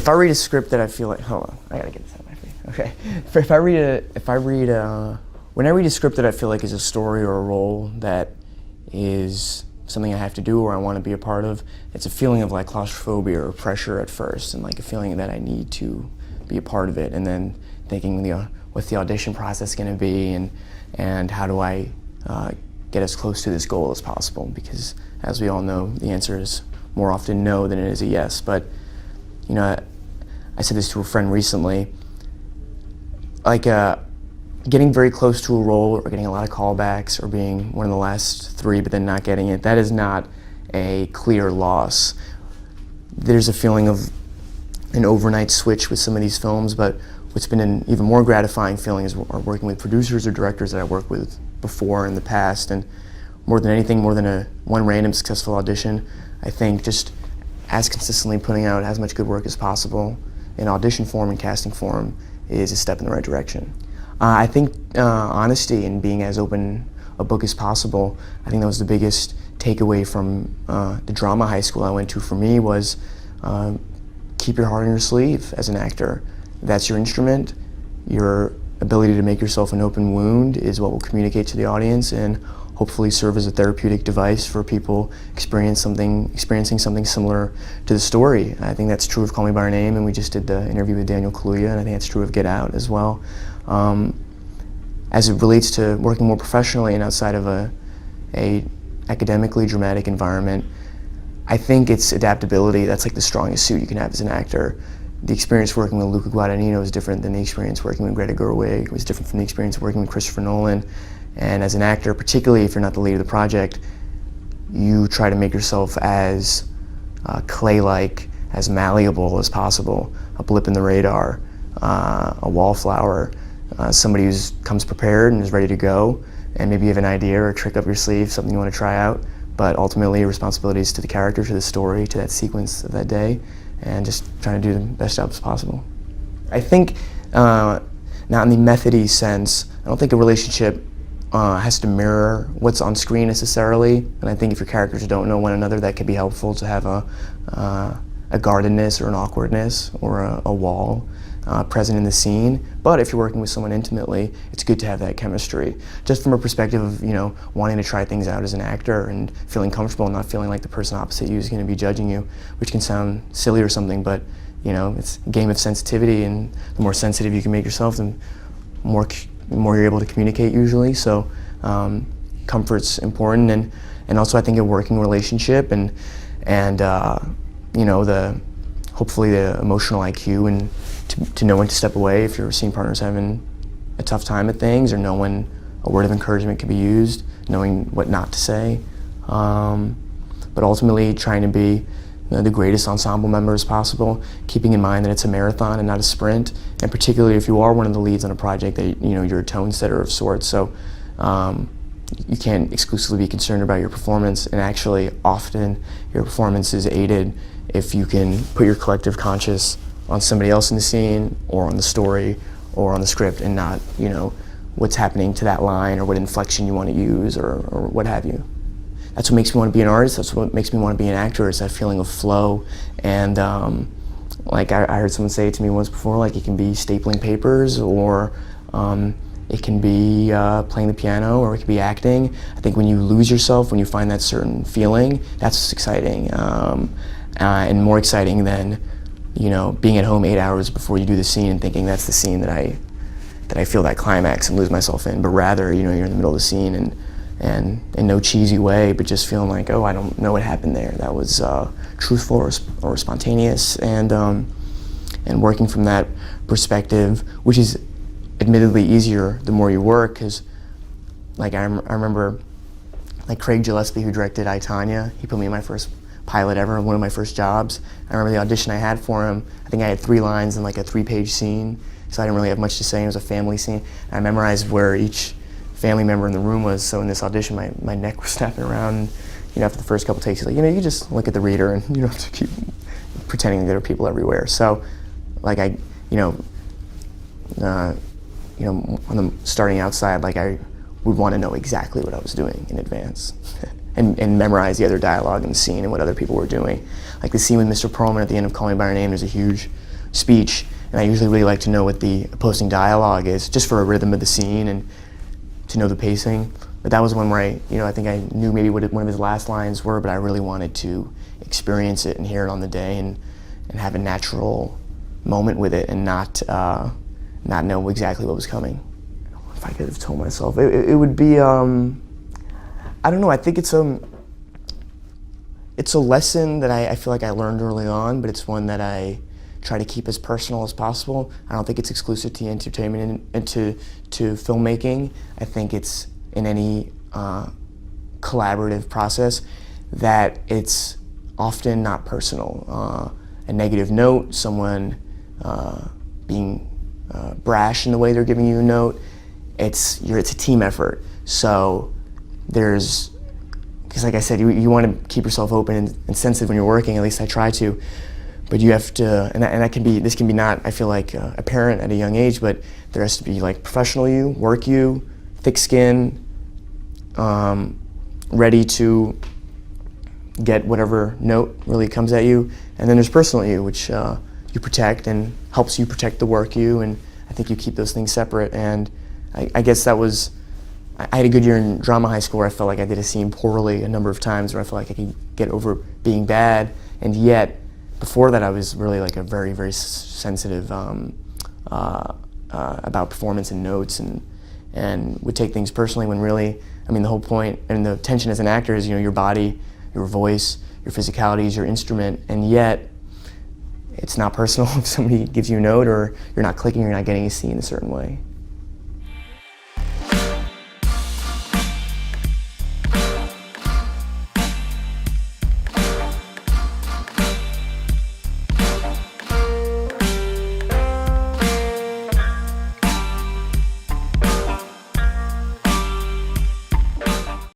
if I read a script that I feel like, hold on, I gotta get this out of my face. Okay, when I read a script that I feel like is a story or a role that is something I have to do or I want to be a part of, it's a feeling of like claustrophobia or pressure at first, and like a feeling that I need to be a part of it, and then thinking what's the audition process going to be, and how do I get as close to this goal as possible, because as we all know, the answer is more often no than it is a yes. But you know, I said this to a friend recently, like getting very close to a role or getting a lot of callbacks or being one of the last three but then not getting it, that is not a clear loss. There's a feeling of an overnight switch with some of these films, but what's been an even more gratifying feeling is working with producers or directors that I worked with before in the past, and more than anything, more than one random successful audition, I think just as consistently putting out as much good work as possible in audition form and casting form is a step in the right direction. I think honesty and being as open a book as possible, I think that was the biggest takeaway from the drama high school I went to for me was keep your heart on your sleeve as an actor. That's your instrument. Your ability to make yourself an open wound is what will communicate to the audience and hopefully serve as a therapeutic device for people experiencing something similar to the story. I think that's true of Call Me By Your Name, and we just did the interview with Daniel Kaluuya, and I think that's true of Get Out as well. As it relates to working more professionally and outside of a academically dramatic environment, I think it's adaptability. That's like the strongest suit you can have as an actor. The experience working with Luca Guadagnino is different than the experience working with Greta Gerwig. It was different from the experience working with Christopher Nolan. And as an actor, particularly if you're not the lead of the project, you try to make yourself as clay-like, as malleable as possible. A blip in the radar, a wallflower, somebody who comes prepared and is ready to go, and maybe you have an idea or a trick up your sleeve, something you want to try out, but ultimately your responsibility is to the character, to the story, to that sequence of that day, and just trying to do the best job as possible. I think, not in the method-y sense, I don't think a relationship has to mirror what's on screen necessarily, and I think if your characters don't know one another, that could be helpful to have a guardedness or an awkwardness or a wall present in the scene. But if you're working with someone intimately, it's good to have that chemistry. Just from a perspective of, you know, wanting to try things out as an actor and feeling comfortable and not feeling like the person opposite you is going to be judging you, which can sound silly or something, but you know, it's a game of sensitivity, and the more sensitive you can make yourself, the more you're able to communicate usually. So comfort's important, and also I think a working relationship and you know, hopefully the emotional IQ and to know when to step away if your scene partner's having a tough time at things, or know when a word of encouragement can be used, knowing what not to say, but ultimately trying to be the greatest ensemble member as possible, keeping in mind that it's a marathon and not a sprint, and particularly if you are one of the leads on a project that, you know, you're a tone setter of sorts, so you can't exclusively be concerned about your performance, and actually often your performance is aided if you can put your collective conscious on somebody else in the scene or on the story or on the script, and not, you know, what's happening to that line or what inflection you want to use or what have you. That's what makes me want to be an artist. That's what makes me want to be an actor, is that feeling of flow. And like I heard someone say it to me once before, like it can be stapling papers, or it can be playing the piano, or it can be acting. I think when you lose yourself, when you find that certain feeling, that's what's exciting, and more exciting than, you know, being at home 8 hours before you do the scene and thinking that's the scene that I feel that climax and lose myself in. But rather, you know, you're in the middle of the scene and in no cheesy way, but just feeling like, oh, I don't know what happened there. That was truthful or spontaneous, and working from that perspective, which is admittedly easier the more you work, because like I remember like Craig Gillespie, who directed I, Tonya, he put me in my first pilot ever, one of my first jobs. I remember the audition I had for him, I think I had 3 lines in like a 3-page scene, so I didn't really have much to say. It was a family scene. And I memorized where each family member in the room was, so in this audition my neck was snapping around, and, you know, after the first couple takes, he's like, you know, you just look at the reader and you don't have to keep pretending there are people everywhere. So like on the starting outside, like I would want to know exactly what I was doing in advance and memorize the other dialogue in the scene and what other people were doing. Like the scene with Mr. Perlman at the end of Call Me By Your Name, there's a huge speech, and I usually really like to know what the opposing dialogue is, just for a rhythm of the scene and to know the pacing. But that was one where I think I knew maybe what one of his last lines were, but I really wanted to experience it and hear it on the day and have a natural moment with it and not know exactly what was coming. If I could have told myself, it would be, I don't know, I think it's a lesson that I feel like I learned early on, but it's one that I try to keep as personal as possible. I don't think it's exclusive to entertainment and to filmmaking. I think it's in any collaborative process that it's often not personal. A negative note, someone being brash in the way they're giving you a note, it's a team effort. So because like I said, you want to keep yourself open and sensitive when you're working, at least I try to. But you have to, and this can be not, I feel like, apparent at a young age, but there has to be like professional you, work you, thick skin, ready to get whatever note really comes at you. And then there's personal you, which you protect and helps you protect the work you, and I think you keep those things separate. And I guess that was, I had a good year in drama high school where I felt like I did a scene poorly a number of times, where I felt like I could get over being bad, and yet before that I was really like a very, very sensitive about performance and notes, and would take things personally when really, I mean, the whole point and the tension as an actor is, your body, your voice, your physicality is your instrument, and yet it's not personal if somebody gives you a note or you're not clicking, you're not getting a scene a certain way.